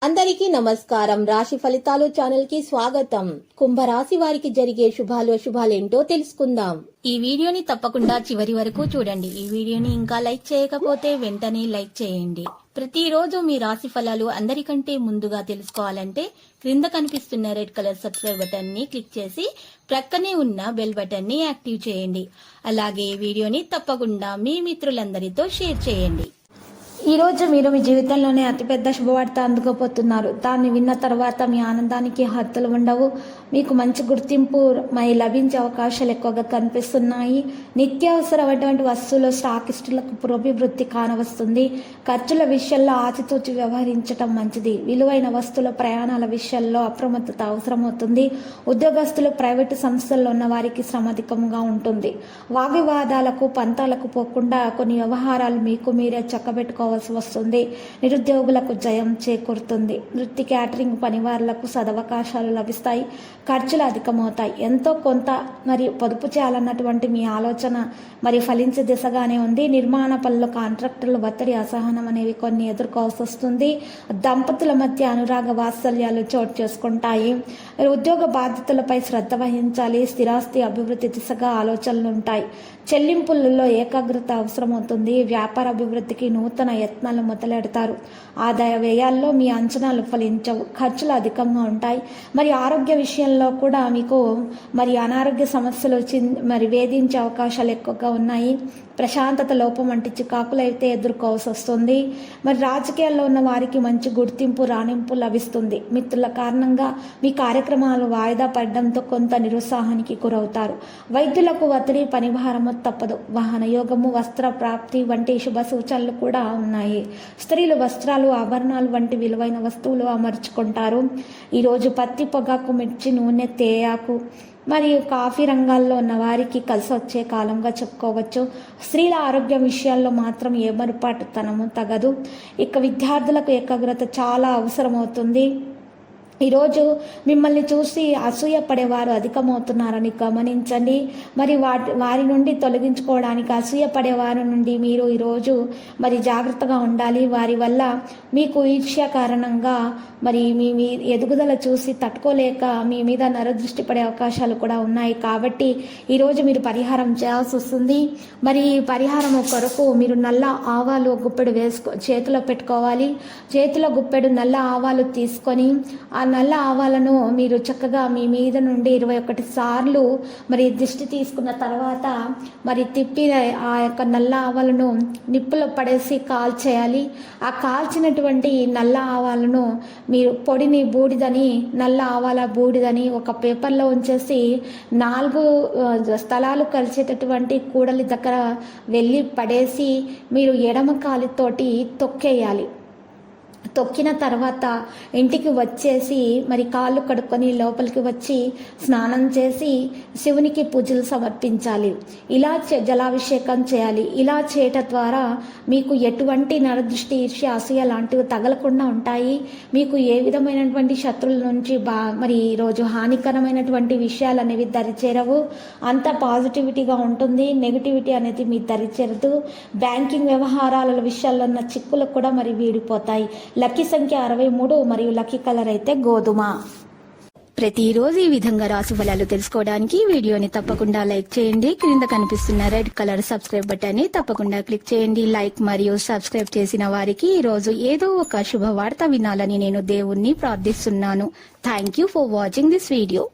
అందరికీ నమస్కారం. రాశి ఫలితాలు ఛానల్ కి స్వాగతం. కుంభరాశి వారికి జరిగే శుభాలేంటో తెలుసుకుందాం. ఈ వీడియోని తప్పకుండా చివరి వరకు చూడండి. ఈ వీడియోని ఇంకా లైక్ చేయకపోతే వెంటనే లైక్ చేయండి. ప్రతిరోజు మీ రాశి ఫలాలు అందరికంటే ముందుగా తెలుసుకోవాలంటే క్రింద కనిపిస్తున్న రెడ్ కలర్ సబ్స్క్రైబ్ బటన్ ని క్లిక్ చేసి ప్రక్కనే ఉన్న బెల్ బటన్ ని యాక్టివ్ చేయండి. అలాగే ఈ వీడియోని తప్పకుండా మీ మిత్రులందరితో షేర్ చేయండి. ఈ రోజు మీరు మీ జీవితంలోనే అతిపెద్ద శుభవార్త అందుకోబోతున్నారు. దాన్ని విన్న తర్వాత మీ ఆనందానికి హద్దులు ఉండవు. మీకు మంచి గుర్తింపు లభించే అవకాశాలు ఎక్కువగా కనిపిస్తున్నాయి. నిత్యావసరమైనటువంటి వస్తువులు స్టాకిస్టులకు పురోభివృద్ధి కానవస్తుంది. ఖర్చుల విషయంలో ఆచితూచి వ్యవహరించడం మంచిది. విలువైన వస్తువుల ప్రయాణాల విషయాల్లో అప్రమత్తత అవసరమవుతుంది. ఉద్యోగస్తులు ప్రైవేటు సంస్థల్లో ఉన్న వారికి శ్రమ అధికంగా ఉంటుంది. వాగ్వివాదాలకు పంతాలకు పోకుండా కొన్ని వ్యవహారాలు మీకు మీరే చక్కబెట్టుకోవాలి వస్తుంది. నిరుద్యోగులకు జయం చేకూరుతుంది. వృత్తి క్యాటరింగ్ పనివారులకు సదవకాశాలు లభిస్తాయి. ఖర్చులు అధికమవుతాయి. ఎంతో కొంత మరి పొదుపు చేయాలన్నటువంటి మీ ఆలోచన మరి ఫలించే దిశగానే ఉంది. నిర్మాణ పనులు కాంట్రాక్టర్లు ఒత్తిడి అసహనం అనేవి కొన్ని ఎదుర్కోవాల్సి వస్తుంది. దంపతుల మధ్య అనురాగ వాత్సల్యాలు చోటు చేసుకుంటాయి. ఉద్యోగ బాధ్యతలపై శ్రద్ధ వహించాలి. స్థిరాస్తి అభివృద్ధి దిశగా ఆలోచనలు ఉంటాయి. చెల్లింపులలో ఏకాగ్రత అవసరమవుతుంది. వ్యాపార అభివృద్ధికి నూతన యత్నాలు మొదలెడతారు. ఆదాయ వ్యయాల్లో మీ అంచనాలు ఫలించవు. ఖర్చులు అధికంగా ఉంటాయి. మరి ఆరోగ్య విషయంలో కూడా మీకు మరి అనారోగ్య సమస్యలు మరి వేధించే అవకాశాలు ఎక్కువగా ఉన్నాయి. ప్రశాంతత లోపం వంటి చికాకులు అయితే ఎదుర్కోవాల్సి వస్తుంది. మరి రాజకీయాల్లో ఉన్న వారికి మంచి గుర్తింపు రాణింపు లభిస్తుంది. మిత్రుల కారణంగా మీ కార్యక్రమాలు వాయిదా పడడంతో కొంత నిరుత్సాహానికి గురవుతారు. వైద్యులకు ఒత్తిడి పనిభారము తప్పదు. వాహన యోగము వస్త్ర ప్రాప్తి వంటి శుభ సూచనలు కూడా ఉన్నాయి. స్త్రీలు వస్త్రాలు ఆభరణాలు వంటి విలువైన వస్తువులు అమర్చుకుంటారు. ఈరోజు పత్తి పొగాకు మిర్చి నూనె తేయాకు మరియు కాఫీ రంగాల్లో ఉన్న వారికి కలిసి వచ్చే కాలంగా చెప్పుకోవచ్చు. స్త్రీల ఆరోగ్య విషయాల్లో మాత్రం ఏమరుపాటుతనము తగదు. ఇక విద్యార్థులకు ఏకాగ్రత చాలా అవసరమవుతుంది. ఈరోజు మిమ్మల్ని చూసి అసూయ పడేవారు అధికమవుతున్నారని గమనించండి. మరి వారి నుండి తొలగించుకోవడానికి అసూయ పడేవారి నుండి మీరు ఈరోజు మరి జాగ్రత్తగా ఉండాలి. వారి వల్ల మీకు ఈర్ష్య కారణంగా మరి మీ ఎదుగుదల చూసి తట్టుకోలేక మీ మీద నరదృష్టి పడే అవకాశాలు కూడా ఉన్నాయి. కాబట్టి ఈరోజు మీరు పరిహారం చేయాల్సి వస్తుంది. మరి పరిహారం కొరకు మీరు నల్ల ఆవాలు గుప్పెడు చేతిలో పెట్టుకోవాలి. చేతిలో గుప్పెడు నల్ల ఆవాలు తీసుకొని ఆ నల్ల ఆవాలను మీరు చక్కగా మీ మీద నుండి 21 సార్లు మరి దిష్టి తీసుకున్న తర్వాత మరి తిప్పి ఆ యొక్క నల్ల ఆవాలను నిప్పులో పడేసి కాల్చేయాలి. ఆ కాల్చినటువంటి నల్ల ఆవాలను మీరు పొడిని బూడిదని నల్ల ఆవాల బూడిదని ఒక పేపర్లో ఉంచేసి 4 స్థలాలు కలిసేటటువంటి కూడలి దగ్గర వెళ్ళి పడేసి మీరు ఎడమ కాలితోటి తొక్కేయాలి. తొక్కిన తర్వాత ఇంటికి వచ్చేసి మరి కాళ్ళు కడుక్కొని లోపలికి వచ్చి స్నానం చేసి శివునికి పూజలు సమర్పించాలి. ఇలా జలాభిషేకం చేయాలి. ఇలా చేయటం ద్వారా మీకు ఎటువంటి నరదృష్టి ఈర్ష్య అసూయ లాంటివి తగలకుండా ఉంటాయి. మీకు ఏ విధమైనటువంటి శత్రువుల నుంచి మరి ఈరోజు హానికరమైనటువంటి విషయాలు అనేవి దరిచేరవు. అంత పాజిటివిటీగా ఉంటుంది. నెగిటివిటీ అనేది మీ దరిచేరదు. బ్యాంకింగ్ వ్యవహారాల విషయాల్లో ఉన్న చిక్కులు కూడా మరి వీడిపోతాయి. లక్కీ సంఖ్య 63 మరియు లక్కీ కలర్ అయితే గోధుమ. ప్రతిరోజు ఈ విధంగా రాశి ఫలాలు తెలుసుకోవడానికి వీడియోని తప్పకుండా లైక్ చేయండి. క్రింద కనిపిస్తున్న రెడ్ కలర్ సబ్స్క్రైబ్ బటన్ ని తప్పకుండా క్లిక్ చేయండి. లైక్ మరియు సబ్స్క్రైబ్ చేసిన వారికి ఈ రోజు ఏదో ఒక శుభవార్త వినాలని నేను దేవుణ్ణి ప్రార్థిస్తున్నాను. Thank you for watching this video.